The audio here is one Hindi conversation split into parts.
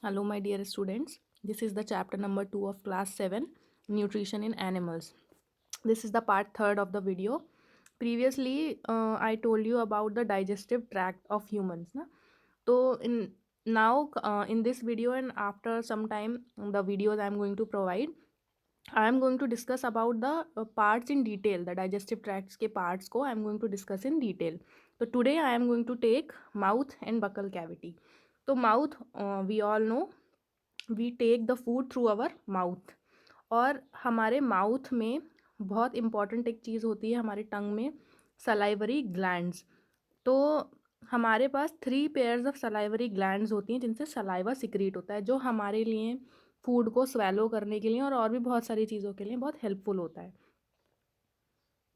Hello, my dear students. This is the chapter number 2 of class 7, Nutrition in Animals. This is the part 3rd of the video. Previously, I told you about the digestive tract of humans. Na? So, in this video and after some time, the videos I am going to provide, I am going to discuss about the parts in detail. The digestive tracts के parts को I am going to discuss in detail. So, today I am going to take mouth and buccal cavity. So, mouth, we all know we take the food through our mouth. और हमारे माउथ में बहुत इम्पॉर्टेंट एक चीज़ होती है हमारे टंग में, सलाइवरी ग्लैंड्स। तो हमारे पास 3 पेयर्स ऑफ सलाइवरी ग्लैंड्स होती हैं जिनसे सलाइवा सिक्रीट होता है, जो हमारे लिए फूड को स्वेलो करने के लिए और भी बहुत सारी चीज़ों के लिए बहुत हेल्पफुल होता है।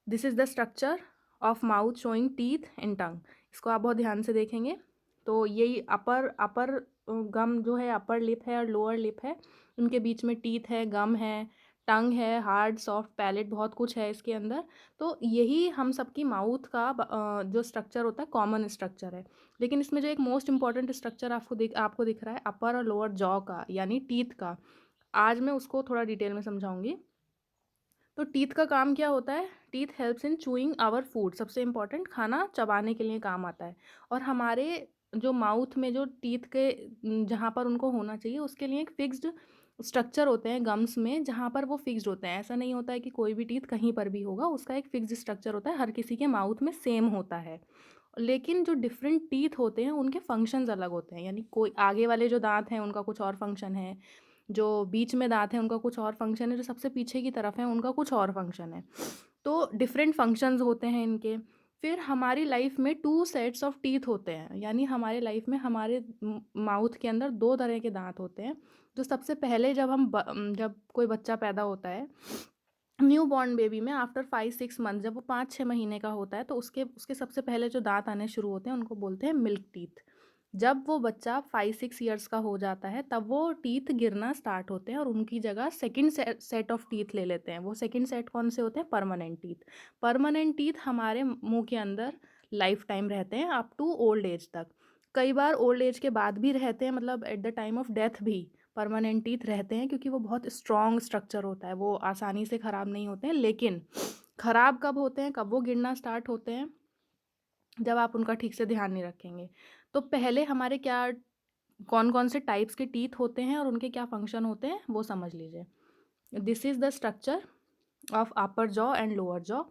This is the structure of mouth showing teeth and tongue. इसको आप बहुत ध्यान से देखेंगे तो यही अपर गम जो है, अपर लिप है और लोअर लिप है, उनके बीच में टीथ है, गम है, टंग है, हार्ड सॉफ्ट पैलेट, बहुत कुछ है इसके अंदर। तो यही हम सबकी माउथ का जो स्ट्रक्चर होता है कॉमन स्ट्रक्चर है। लेकिन इसमें जो एक मोस्ट इंपॉर्टेंट स्ट्रक्चर आपको दिख रहा है अपर और लोअर जॉ का, यानी टीथ का, आज मैं उसको थोड़ा डिटेल में समझाऊंगी। तो टीथ का काम क्या होता है? Teeth helps in chewing our food. सबसे इम्पॉर्टेंट, खाना चबाने के लिए काम आता है। और हमारे जो माउथ में जो टीथ के जहाँ पर उनको होना चाहिए उसके लिए एक फिक्स्ड स्ट्रक्चर होते हैं गम्स में, जहाँ पर वो फिक्स्ड होते हैं। ऐसा नहीं होता है कि कोई भी टीथ कहीं पर भी होगा, उसका एक फिक्स्ड स्ट्रक्चर होता है, हर किसी के माउथ में सेम होता है। लेकिन जो डिफरेंट टीथ होते हैं उनके फंक्शंस अलग होते हैं, यानी कोई आगे वाले जो दांत हैं उनका कुछ और फंक्शन है, जो बीच में दांत हैं उनका कुछ और फंक्शन है, जो सबसे पीछे की तरफ है उनका कुछ और फंक्शन है। तो डिफरेंट फंक्शंस होते हैं इनके। फिर हमारी लाइफ में 2 सेट्स ऑफ टीथ होते हैं, यानी हमारे लाइफ में हमारे माउथ के अंदर 2 तरह के दांत होते हैं। जो सबसे पहले जब कोई बच्चा पैदा होता है, न्यू बॉर्न बेबी में, आफ्टर 5-6 मंथ, जब वो 5-6 महीने का होता है, तो उसके उसके सबसे पहले जो दांत आने शुरू होते हैं उनको बोलते हैं मिल्क टीथ। जब वो बच्चा 5-6 ईयर्स का हो जाता है तब वो टीथ गिरना स्टार्ट होते हैं और उनकी जगह सेकंड सेट ऑफ टीथ ले लेते हैं। वो सेकंड सेट कौन से होते हैं? Permanent teeth. परमानेंट टीथ हमारे मुंह के अंदर लाइफ टाइम रहते हैं, अप टू ओल्ड एज तक। कई बार ओल्ड एज के बाद भी रहते हैं, मतलब at the time of death भी परमानेंट टीथ रहते हैं, क्योंकि वो बहुत स्ट्रॉन्ग स्ट्रक्चर होता है, वो आसानी से ख़राब नहीं होते हैं। लेकिन ख़राब कब होते हैं, कब वो गिरना स्टार्ट होते हैं? जब आप उनका ठीक से ध्यान नहीं रखेंगे। तो पहले हमारे क्या, कौन कौन से टाइप्स के टीथ होते हैं और उनके क्या फंक्शन होते हैं वो समझ लीजिए। This is the structure of upper jaw and lower jaw.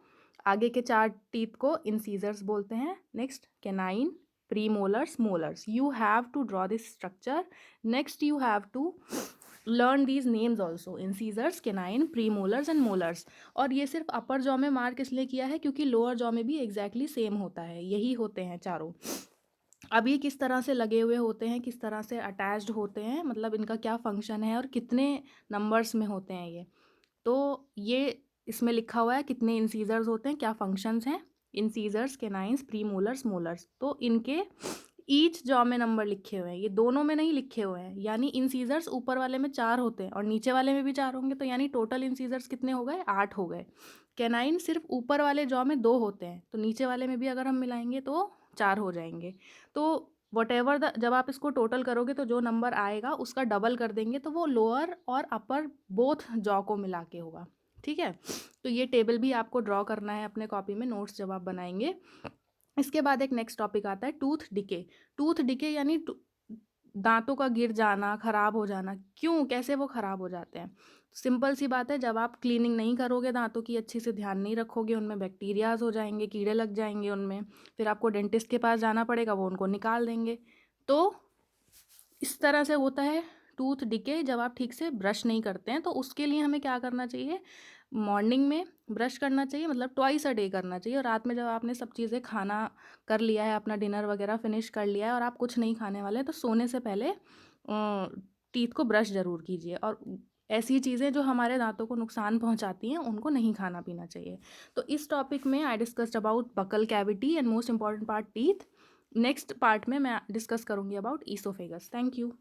आगे के 4 टीथ को इंसीजर्स बोलते हैं। Next, canine, premolars, molars. You have to draw this structure. Next you have to learn these names also, incisors, canine, premolars and molars. और ये सिर्फ अपर जॉ में मार्क इसलिए किया है क्योंकि लोअर जॉ में भी एग्जैक्टली सेम होता है, यही होते हैं चारों। अब ये किस तरह से लगे हुए होते हैं, किस तरह से अटैच्ड होते हैं, मतलब इनका क्या फंक्शन है और कितने नंबर्स में होते हैं ये, तो ये इसमें लिखा हुआ है कितने इंसीजर्स होते हैं, क्या फंक्शंस हैं। Incisors, canines, premolars, molars. तो इनके ईच जॉ में नंबर लिखे हुए हैं, ये दोनों में नहीं लिखे हुए हैं। यानी इंसीजर्स ऊपर वाले में 4 होते हैं और नीचे वाले में भी 4 होंगे, तो यानी टोटल इंसीजर्स कितने हो गए? 8 हो गए। कैनाइन सिर्फ ऊपर वाले जॉ में 2 होते हैं, तो नीचे वाले में भी अगर हम मिलाएंगे तो 4 हो जाएंगे। तो वटेवर द, जब आप इसको टोटल करोगे तो जो नंबर आएगा उसका डबल कर देंगे, तो वो लोअर और अपर बोथ जॉ को मिला के होगा। ठीक है, तो ये टेबल भी आपको ड्रॉ करना है अपने कॉपी में, नोट्स जब आप बनाएंगे। इसके बाद एक नेक्स्ट टॉपिक आता है टूथ डिके। टूथ डिके यानी दांतों का गिर जाना, खराब हो जाना। क्यों, कैसे वो खराब हो जाते हैं? सिंपल सी बात है, जब आप क्लीनिंग नहीं करोगे दांतों की, अच्छे से ध्यान नहीं रखोगे, उनमें बैक्टीरियाज हो जाएंगे, कीड़े लग जाएंगे उनमें, फिर आपको डेंटिस्ट के पास जाना पड़ेगा, वो उनको निकाल देंगे। तो इस तरह से होता है टूथ डिके जब आप ठीक से ब्रश नहीं करते हैं। तो उसके लिए हमें क्या करना चाहिए? मॉर्निंग में ब्रश करना चाहिए, मतलब ट्वाइस अ डे करना चाहिए। और रात में जब आपने सब चीज़ें खाना कर लिया है, अपना डिनर वगैरह फिनिश कर लिया है और आप कुछ नहीं खाने वाले हैं, तो सोने से पहले टीथ को ब्रश ज़रूर कीजिए। और ऐसी चीज़ें जो हमारे दांतों को नुकसान पहुंचाती हैं उनको नहीं खाना पीना चाहिए। तो इस टॉपिक में I discussed about buccal cavity and most important part teeth. Next part में मैं डिस्कस करूंगी अबाउट ईसोफेगस। Thank you.